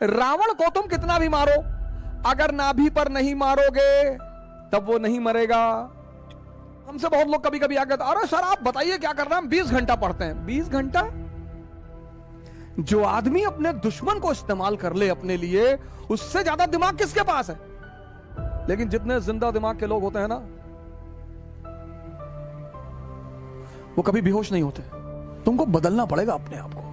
रावण को तुम कितना भी मारो, अगर नाभि पर नहीं मारोगे तब वो नहीं मरेगा। हमसे बहुत लोग कभी कभी आकर, अरे सर आप बताइए क्या करना है, हम 20 घंटा पढ़ते हैं। 20 घंटा? जो आदमी अपने दुश्मन को इस्तेमाल कर ले अपने लिए, उससे ज्यादा दिमाग किसके पास है? लेकिन जितने जिंदा दिमाग के लोग होते हैं ना, वो कभी बेहोश नहीं होते। तुमको बदलना पड़ेगा अपने आप को।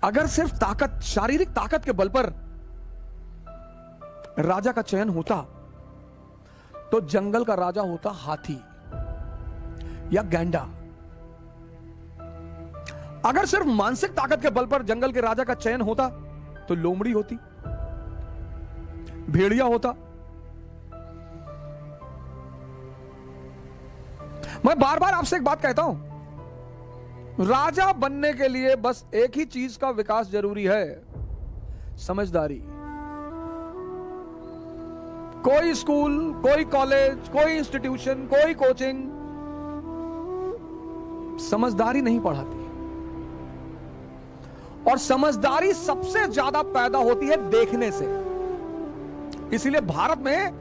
अगर सिर्फ ताकत, शारीरिक ताकत के बल पर राजा का चयन होता तो जंगल का राजा होता हाथी या गैंडा। अगर सिर्फ मानसिक ताकत के बल पर जंगल के राजा का चयन होता तो लोमड़ी होती, भेड़िया होता। मैं बार बार आपसे एक बात कहता हूं, राजा बनने के लिए बस एक ही चीज का विकास जरूरी है, समझदारी। कोई स्कूल, कोई कॉलेज, कोई इंस्टीट्यूशन, कोई कोचिंग समझदारी नहीं पढ़ाती। और समझदारी सबसे ज्यादा पैदा होती है देखने से। इसीलिए भारत में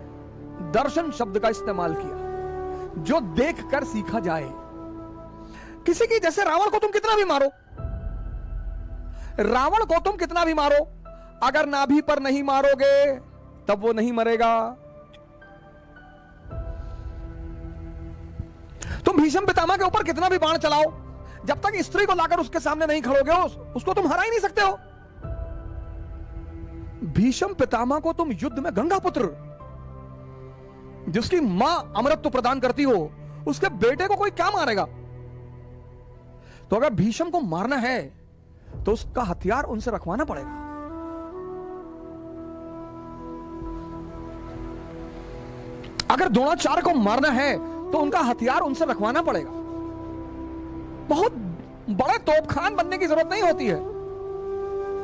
दर्शन शब्द का इस्तेमाल किया, जो देखकर सीखा जाए। किसी की, जैसे रावण को तुम कितना भी मारो, रावण को तुम कितना भी मारो, अगर नाभि पर नहीं मारोगे तब वो नहीं मरेगा। तुम भीष्म पितामह के ऊपर कितना भी बाण चलाओ, जब तक स्त्री को लाकर उसके सामने नहीं खड़ोगे उसको तुम हरा ही नहीं सकते हो। भीष्म पितामह को तुम युद्ध में गंगा पुत्र, जिसकी मां अमृत प्रदान करती हो, उसके बेटे को कोई क्या मारेगा? तो अगर भीष्म को मारना है तो उसका हथियार उनसे रखवाना पड़ेगा। अगर द्रोणाचार्य को मारना है तो उनका हथियार उनसे रखवाना पड़ेगा। बहुत बड़े तोपखान बनने की जरूरत नहीं होती है।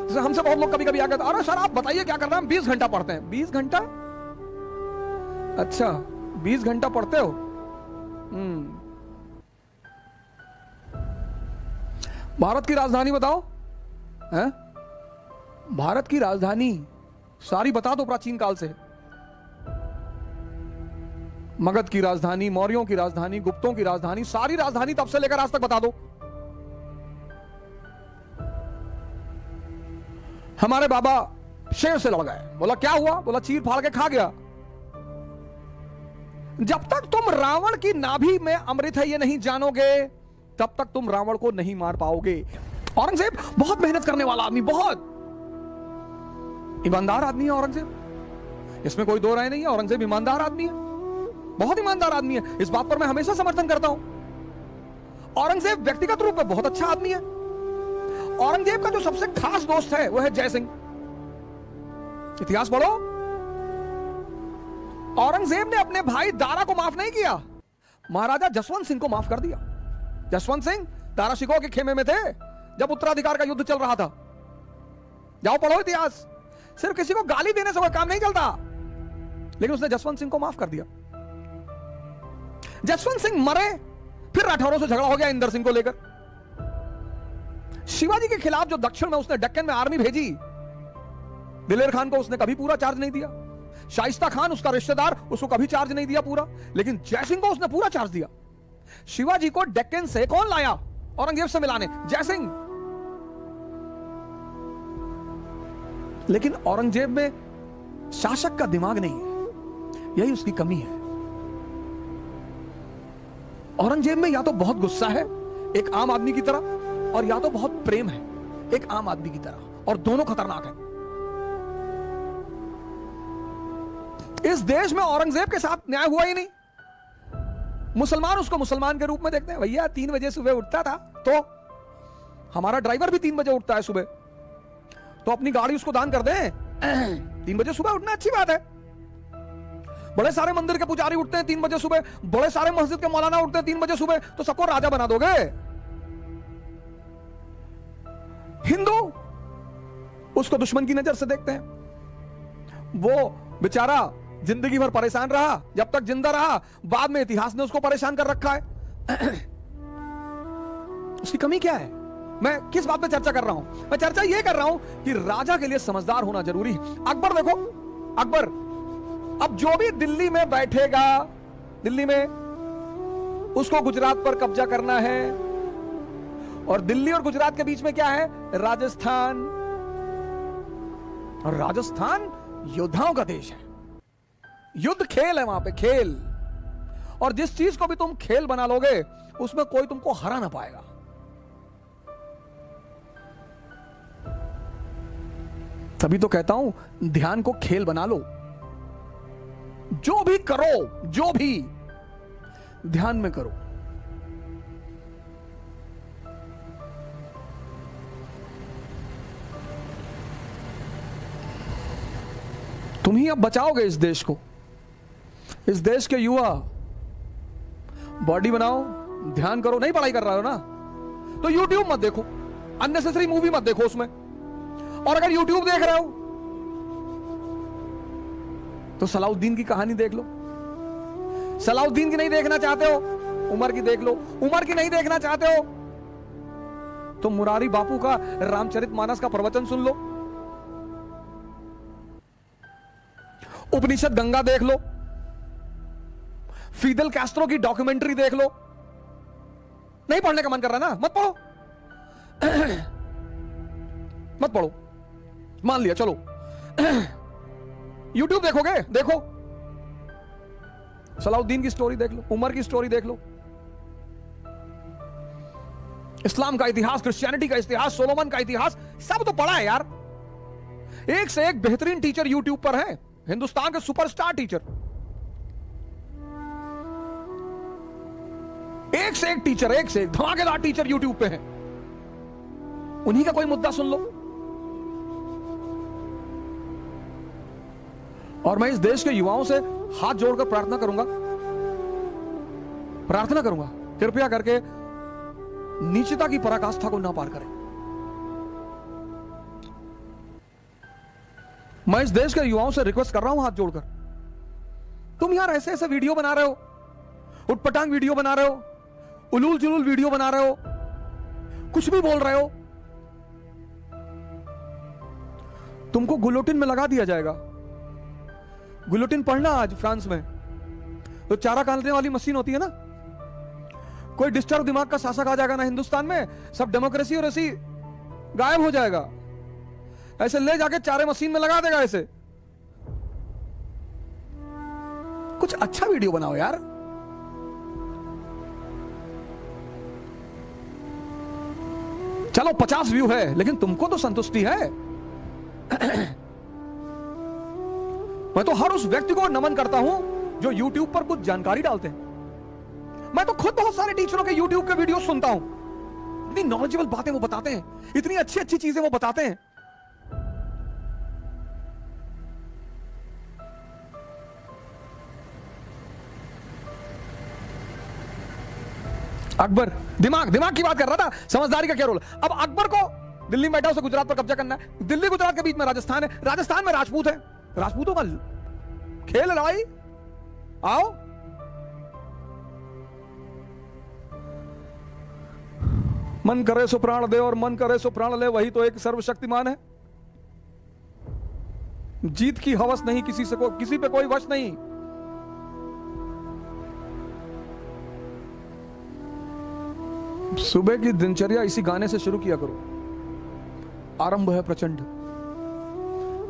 जैसे हमसे बहुत लोग कभी कभी आकर, अरे सर आप बताइए क्या करना है, हम 20 घंटा पढ़ते हैं। 20 घंटा? अच्छा 20 घंटा पढ़ते हो। भारत की राजधानी बताओ है? भारत की राजधानी सारी बता दो, प्राचीन काल से। मगध की राजधानी, मौर्यों की राजधानी, गुप्तों की राजधानी, सारी राजधानी तब से लेकर आज तक बता दो। हमारे बाबा शेर से लड़ गए, बोला क्या हुआ? बोला चीर फाड़ के खा गया। जब तक तुम रावण की नाभि में अमृत है ये नहीं जानोगे, तब तक तुम रावण को नहीं मार पाओगे। औरंगजेब बहुत मेहनत करने वाला आदमी, बहुत ईमानदार आदमी है औरंगजेब, इसमें कोई दो राय नहीं है। औरंगजेब ईमानदार आदमी है, बहुत ईमानदार आदमी है। इस बात पर मैं हमेशा समर्थन करता हूं। औरंगजेब व्यक्तिगत रूप में बहुत अच्छा आदमी है। औरंगजेब का जो सबसे खास दोस्त है वो है जय सिंह। इतिहास पढ़ो। औरंगजेब ने अपने भाई दारा को माफ नहीं किया, महाराजा जसवंत सिंह को माफ कर दिया। जसवंत सिंह दारा शिकोह के खेमे में थे जब उत्तराधिकार का युद्ध चल रहा था। जाओ पढ़ो इतिहास। सिर्फ किसी को गाली देने से कोई काम नहीं चलता, लेकिन उसने जसवंत सिंह को माफ कर दिया। जसवंत सिंह मरे, फिर राठौरों से झगड़ा हो गया इंदर सिंह को लेकर। शिवाजी के खिलाफ जो दक्षिण में उसने दक्कन में आर्मी भेजी, दिलेर खान को उसने कभी पूरा चार्ज नहीं दिया। शाइस्ता खान उसका रिश्तेदार, उसको कभी चार्ज नहीं दिया पूरा, लेकिन जय सिंह को उसने पूरा चार्ज दिया। शिवाजी को डेक्कन से कौन लाया औरंगजेब से मिलाने? जय सिंह। लेकिन औरंगजेब में शासक का दिमाग नहीं है, यही उसकी कमी है। औरंगजेब में या तो बहुत गुस्सा है एक आम आदमी की तरह, और या तो बहुत प्रेम है एक आम आदमी की तरह, और दोनों खतरनाक है। इस देश में औरंगजेब के साथ न्याय हुआ ही नहीं। मुसलमान उसको मुसलमान के रूप में देखते हैं। भैया 3 बजे सुबह उठता था, तो हमारा ड्राइवर भी 3 बजे उठता है सुबह, तो अपनी गाड़ी उसको दान कर दें। 3 बजे सुबह उठना अच्छी बात है। बड़े सारे मंदिर के पुजारी उठते हैं 3 बजे सुबह, बड़े सारे मस्जिद के मौलाना उठते हैं 3 बजे सुबह, तो सबको राजा बना दोगे? हिंदू उसको दुश्मन की नजर से देखते हैं। वो बेचारा जिंदगी भर परेशान रहा, जब तक जिंदा रहा, बाद में इतिहास ने उसको परेशान कर रखा है। उसकी कमी क्या है? मैं किस बात पे चर्चा कर रहा हूं? मैं चर्चा यह कर रहा हूं कि राजा के लिए समझदार होना जरूरी है। अकबर देखो, अकबर अब जो भी दिल्ली में बैठेगा, दिल्ली में उसको गुजरात पर कब्जा करना है, और दिल्ली और गुजरात के बीच में क्या है? राजस्थान। और राजस्थान योद्धाओं का देश है, युद्ध खेल है वहां पे, खेल। और जिस चीज को भी तुम खेल बना लोगे उसमें कोई तुमको हरा ना पाएगा। तभी तो कहता हूं ध्यान को खेल बना लो। जो भी करो, जो भी ध्यान में करो। तुम ही अब बचाओगे इस देश को, इस देश के युवा। बॉडी बनाओ, ध्यान करो। नहीं पढ़ाई कर रहे हो ना तो यूट्यूब मत देखो, अननेसेसरी मूवी मत देखो उसमें। और अगर यूट्यूब देख रहे हो तो सलाउद्दीन की कहानी देख लो। सलाउद्दीन की नहीं देखना चाहते हो, उमर की देख लो। उमर की नहीं देखना चाहते हो तो मुरारी बापू का रामचरितमानस का प्रवचन सुन लो। उपनिषद गंगा देख लो। फिदेल कैस्ट्रो की डॉक्यूमेंट्री देख लो। नहीं पढ़ने का मन कर रहा ना, मत पढ़ो। मत पढ़ो, मान लिया, चलो। यूट्यूब देखोगे, देखो। सलाउद्दीन की स्टोरी देख लो, उमर की स्टोरी देख लो, इस्लाम का इतिहास, क्रिश्चियनिटी का इतिहास, सोलोमन का इतिहास, सब तो पढ़ा है यार। एक से एक बेहतरीन टीचर यूट्यूब पर है, हिंदुस्तान के सुपरस्टार टीचर। एक से एक टीचर, एक से एक धमाकेदार टीचर यूट्यूब पे है। उन्हीं का कोई मुद्दा सुन लो। और मैं इस देश के युवाओं से हाथ जोड़कर प्रार्थना करूंगा, कृपया करके नीचता की पराकाष्ठा को ना पार करें। मैं इस देश के युवाओं से रिक्वेस्ट कर रहा हूं हाथ जोड़कर, तुम यार ऐसे ऐसे वीडियो बना रहे हो, उटपटांग वीडियो बना रहे हो, उलूल जुलूल वीडियो बना रहे हो, कुछ भी बोल रहे हो, तुमको गुलोटिन में लगा दिया जाएगा। गुलोटिन पढ़ना आज फ्रांस में, तो चारा काटने वाली मशीन होती है ना, कोई डिस्टर्ब दिमाग का शासक आ जाएगा ना हिंदुस्तान में, सब डेमोक्रेसी और ऐसी गायब हो जाएगा। ऐसे ले जाके चारे मशीन में लगा देगा। ऐसे कुछ अच्छा वीडियो बनाओ यार। चलो 50 व्यू है, लेकिन तुमको तो संतुष्टि है। मैं तो हर उस व्यक्ति को नमन करता हूं जो YouTube पर कुछ जानकारी डालते हैं। मैं तो खुद बहुत सारे टीचरों के YouTube के वीडियो सुनता हूं, इतनी नॉलेजेबल बातें वो बताते हैं, इतनी अच्छी अच्छी चीजें वो बताते हैं। अकबर दिमाग की बात कर रहा था, समझदारी का क्या रोल। अब अकबर को दिल्ली में बैठा उसे गुजरात पर कब्जा करना है। दिल्ली गुजरात के बीच में राजस्थान है, राजस्थान में राजपूत है, राजपूतों का खेल लड़ाई। आओ, मन करे सो प्राण दे और मन करे सो प्राण ले, वही तो एक सर्वशक्तिमान है। जीत की हवस नहीं किसी से, किसी पे कोई वश नहीं। सुबह की दिनचर्या इसी गाने से शुरू किया करो। आरंभ है प्रचंड।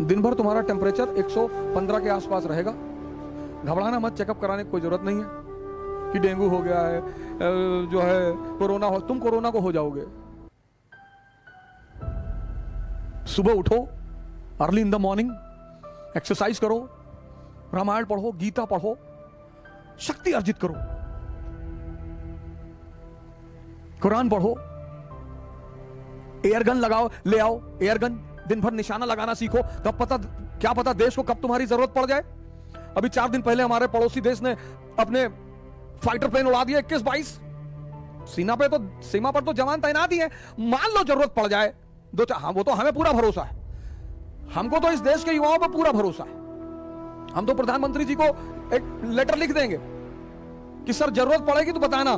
दिन भर तुम्हारा टेम्परेचर 115 के आसपास रहेगा। घबराना मत, चेकअप कराने की कोई जरूरत नहीं है कि डेंगू हो गया है, जो है कोरोना हो। तुम कोरोना को हो जाओगे। सुबह उठो, early in the morning, exercise करो, रामायण पढ़ो, गीता पढ़ो, शक्ति अर्जित करो, कुरान पढ़ो, एयरगन लगाओ, ले आओ एयरगन, दिन भर निशाना लगाना सीखो। तब क्या पता देश को कब तुम्हारी जरूरत पड़ जाए। अभी 4 दिन पहले हमारे पड़ोसी देश ने अपने फाइटर प्लेन उड़ा दिए 21-22। सीमा पर तो जवान तैनात ही है, मान लो जरूरत पड़ जाए हाँ, वो तो हमें पूरा भरोसा है। हमको तो इस देश के युवाओं पर पूरा भरोसा है। हम तो प्रधानमंत्री जी को एक लेटर लिख देंगे कि सर जरूरत पड़ेगी तो बताना।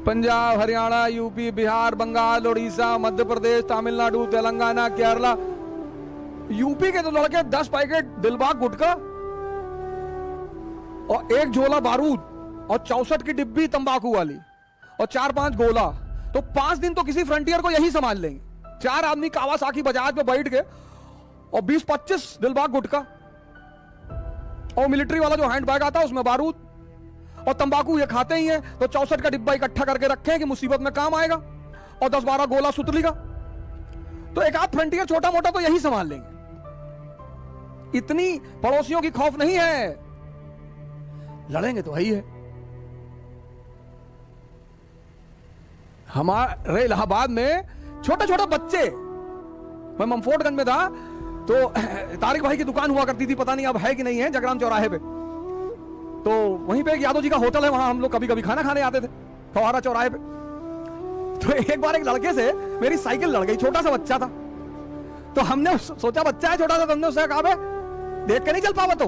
पंजाब, हरियाणा, यूपी, बिहार, बंगाल, उड़ीसा, मध्य प्रदेश, तमिलनाडु, तेलंगाना, केरला, यूपी के तो लड़के 10 पैकेट दिलबाग गुटखा और 1 झोला बारूद और 64 की डिब्बी तंबाकू वाली और 4-5 गोला, तो 5 दिन तो किसी फ्रंटियर को यही संभाल लेंगे। 4 आदमी कावासाकी बजाज पे बैठ के और 20-25 दिलबाग गुटखा और मिलिट्री वाला जो हैंड बैग आता है उसमें बारूद और तंबाकू, ये खाते ही हैं तो 64 का डिब्बा इकट्ठा करके रखें कि मुसीबत में काम आएगा, और 10-12 गोला सुतली का, तो एक आध फ्रंटियर छोटा मोटा तो यही संभाल लेंगे। इतनी पड़ोसियों की खौफ नहीं है, लड़ेंगे तो वही है। हमारे इलाहाबाद में छोटे छोटे बच्चे, मैं ममफोर्डगंज में था तो तारिक भाई की दुकान हुआ करती थी, पता नहीं अब है कि नहीं है, जगराम चौराहे पे, तो वहीं पे एक यादव जी का होटल है, वहां हम लोग कभी कभी खाना खाने आते थे फवारा चौराहे पे। तो एक बार एक लड़के से मेरी साइकिल लड़ गई, छोटा सा बच्चा था, तो हमने सोचा बच्चा है छोटा सा, तो हमने उससे कहा देख के नहीं चल पावा, तो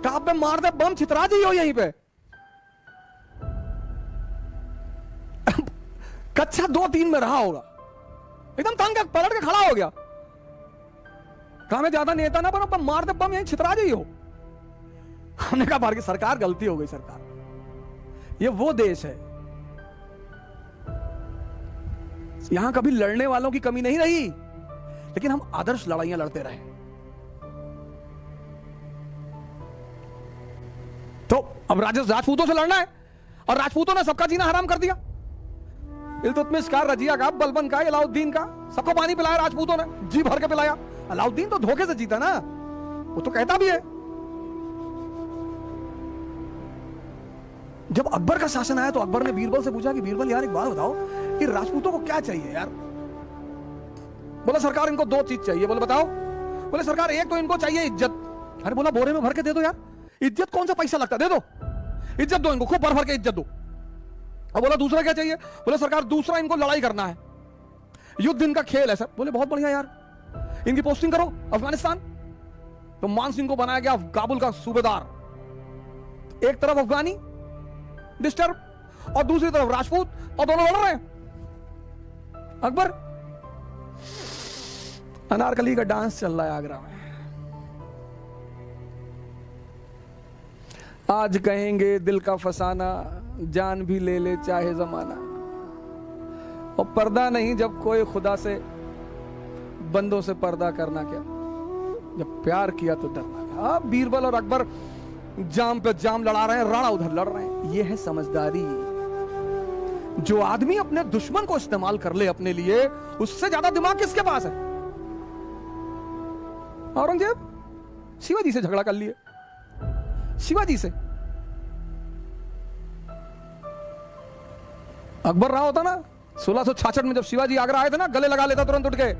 कहा पे मार दे बम, छितरा जी हो यहीं पे। कक्षा 2-3 में रहा होगा, एकदम तंग पलट के खड़ा हो गया, कहा मैं ज्यादा नेता ना बनो, मार दे बम यहीं छितरा जी हो। हमने कहा भारत की सरकार गलती हो गई, सरकार ये वो देश है यहां कभी लड़ने वालों की कमी नहीं रही, लेकिन हम आदर्श लड़ाइयां लड़ते रहे। तो अब राजपूतों से लड़ना है, और राजपूतों ने सबका जीना हराम कर दिया। इल्तुतमिश का, रजिया का, बलबन का, अलाउद्दीन का, सबको पानी पिलाया राजपूतों ने, जी भर के पिलाया। अलाउद्दीन तो धोखे से जीता ना, वो तो कहता भी है। जब अकबर का शासन आया तो अकबर ने बीरबल से पूछा कि बीरबल यार एक बात बताओ कि राजपूतों को क्या चाहिए यार। बोला सरकार इनको 2 चीज चाहिए। बोले बताओ। बोले सरकार एक तो इनको चाहिए इज्जत। अरे बोला बोरे में भर के दे दो यार, इज्जत कौन सा पैसा लगता, दे दो इज्जत, दो इनको खूब भर भर के इज्जत दो। अब बोला दूसरा क्या चाहिए। बोले सरकार दूसरा इनको लड़ाई करना है, युद्ध इनका खेल है सर। बोले बहुत बढ़िया यार, इनकी पोस्टिंग करो अफगानिस्तान। तो मान सिंह को बनाया गया काबुल का सूबेदार, एक तरफ अफगानी डिस्टर्ब और दूसरी तरफ राजपूत, और दोनों लड़ रहे हैं। अकबर, अनारकली का डांस चल रहा है आगरा में। आज कहेंगे दिल का फसाना, जान भी ले ले चाहे जमाना, और पर्दा नहीं जब कोई खुदा से, बंदों से पर्दा करना क्या, जब प्यार किया तो डरना क्या। बीरबल और अकबर जाम पे जाम लड़ा रहे हैं, राणा उधर लड़ रहे हैं। यह है समझदारी। जो आदमी अपने दुश्मन को इस्तेमाल कर ले अपने लिए, उससे ज्यादा दिमाग किसके पास है। औरंगजेब शिवाजी से झगड़ा कर लिए, शिवाजी से। अकबर रहा होता ना 1666 में, जब शिवाजी आगरा आए थे ना, गले लगा लेता तुरंत उठ के,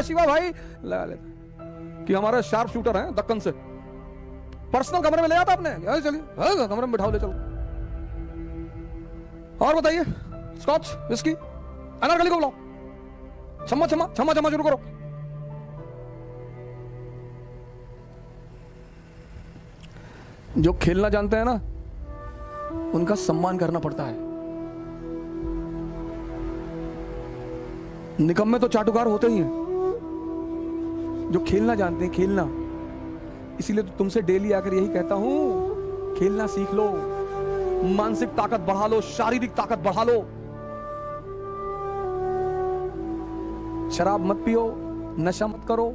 शिवा भाई लगा लेता कि हमारे शार्प शूटर हैं दक्कन से। पर्सनल कमरे में ले जाता अपने, चलिए कमरे में बिठाओ, ले चलो। और बताइए, स्कॉच विस्की, अनारकली को बुलाओ, छम्मा छम्मा छम्मा छम्मा शुरू करो। जो खेलना जानते हैं ना, उनका सम्मान करना पड़ता है। निकम्मे तो चाटुकार होते ही हैं। जो खेलना जानते हैं, खेलना। इसीलिए तो तुमसे डेली आकर यही कहता हूं, खेलना सीख लो, मानसिक ताकत बढ़ा लो, शारीरिक ताकत बढ़ा लो। शराब मत पियो, नशा मत करो।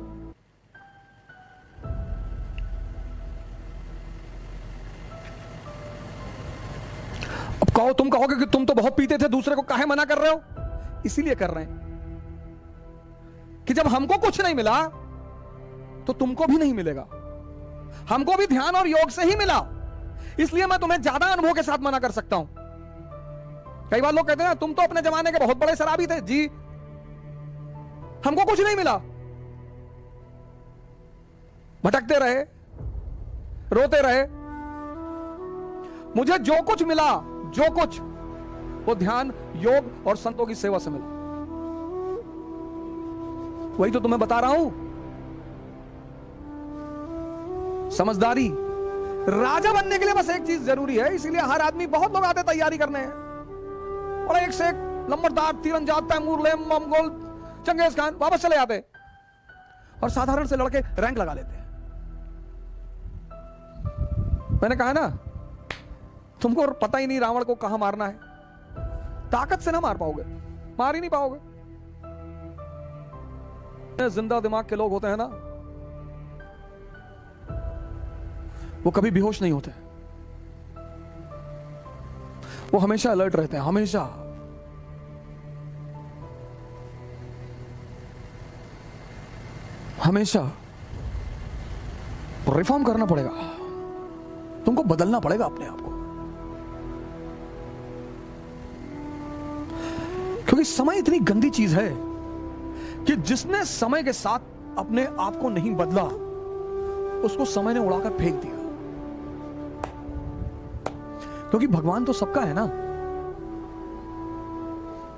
अब कहो, तुम कहोगे कि तुम तो बहुत पीते थे, दूसरे को काहे मना कर रहे हो। इसीलिए कर रहे हैं कि जब हमको कुछ नहीं मिला तो तुमको भी नहीं मिलेगा। हमको भी ध्यान और योग से ही मिला, इसलिए मैं तुम्हें ज्यादा अनुभव के साथ मना कर सकता हूं। कई बार लोग कहते हैं तुम तो अपने जमाने के बहुत बड़े शराबी थे। जी, हमको कुछ नहीं मिला, भटकते रहे, रोते रहे। मुझे जो कुछ मिला, जो कुछ, वो ध्यान, योग और संतों की सेवा से मिला। वही तो तुम्हें बता रहा हूं। समझदारी। राजा बनने के लिए बस एक चीज जरूरी है, इसीलिए हर आदमी, बहुत लोग आते तैयारी करने हैं, और एक से एक लंबरदार, तीरंदाज, तैमूर, मंगोल, चंगेज खान, वापस चले जाते और साधारण से लड़के रैंक लगा लेते हैं। मैंने कहा ना, तुमको पता ही नहीं रावण को कहां मारना है, ताकत से ना मार पाओगे, मार ही नहीं पाओगे। जिंदा दिमाग के लोग होते हैं ना, वो कभी बेहोश नहीं होते, वो हमेशा अलर्ट रहते हैं, हमेशा। हमेशा रिफॉर्म करना पड़ेगा, तुमको बदलना पड़ेगा अपने आप को, क्योंकि समय इतनी गंदी चीज है कि जिसने समय के साथ अपने आप को नहीं बदला, उसको समय ने उड़ाकर फेंक दिया। क्योंकि भगवान तो सबका है ना।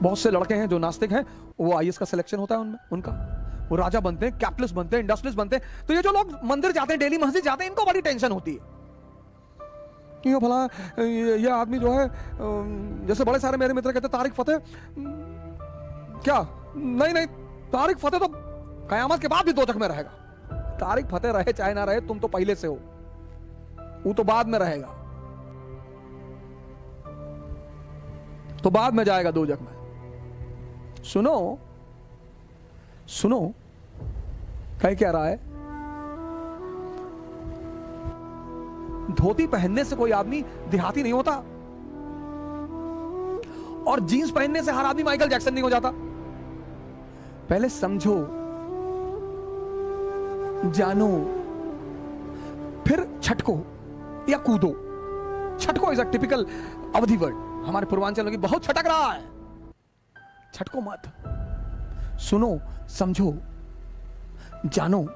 बहुत से लड़के हैं जो नास्तिक हैं, वो आईएएस का सिलेक्शन होता है उनमें, उनका, वो राजा बनते हैं, कैपिटलिस्ट बनते हैं, इंडस्ट्रियलिस्ट बनते हैं। तो ये जो लोग मंदिर जाते हैं, डेली मस्जिद जाते हैं, इनको बड़ी टेंशन होती है कि ये भला ये आदमी जो है, जैसे बड़े सारे मेरे मित्र कहते हैं तारिक फतेह, क्या नहीं, तारिक फतेह तो कयामत के बाद भी दोजख में रहेगा। तारिक फतेह रहे चाहे ना रहे, तुम तो पहले से हो, वो तो बाद में रहेगा, तो बाद में जाएगा दोजख में। सुनो कह क्या रहा है, धोती पहनने से कोई आदमी देहाती नहीं होता, और जीन्स पहनने से हर आदमी माइकल जैक्सन नहीं हो जाता। पहले समझो, जानो, फिर छटको या कूदो। छटको इज अ टिपिकल अवधि वर्ड, हमारे पूर्वांचल में बहुत छटक रहा है, छटको मत। सुनो, समझो, जानो,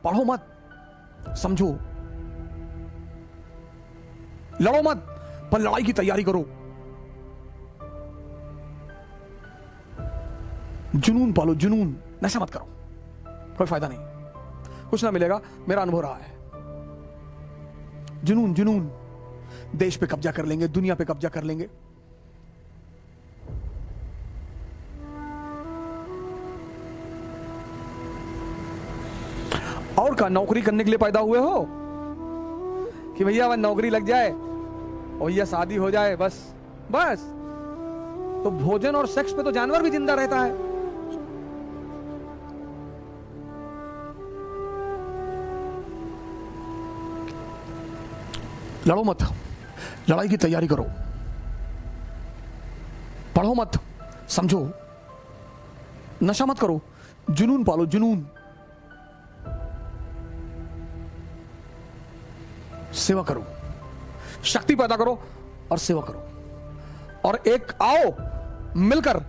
पढ़ो मत, समझो, लड़ो मत, पर लड़ाई की तैयारी करो। जुनून पालो, जुनून, नशा मत करो, कोई फायदा नहीं, कुछ ना मिलेगा, मेरा अनुभव रहा है। जुनून, जुनून, देश पे कब्जा कर लेंगे, दुनिया पे कब्जा कर लेंगे। और का नौकरी करने के लिए पैदा हुए हो कि भैया वह नौकरी लग जाए और भैया शादी हो जाए, बस बस। तो भोजन और सेक्स पे तो जानवर भी जिंदा रहता है। लड़ो मत, लड़ाई की तैयारी करो, पढ़ो मत, समझो, नशा मत करो, जुनून पालो, जुनून, सेवा करो, शक्ति पैदा करो और सेवा करो, और एक आओ मिलकर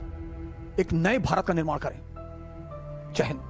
एक नए भारत का निर्माण करें। जय हिंद।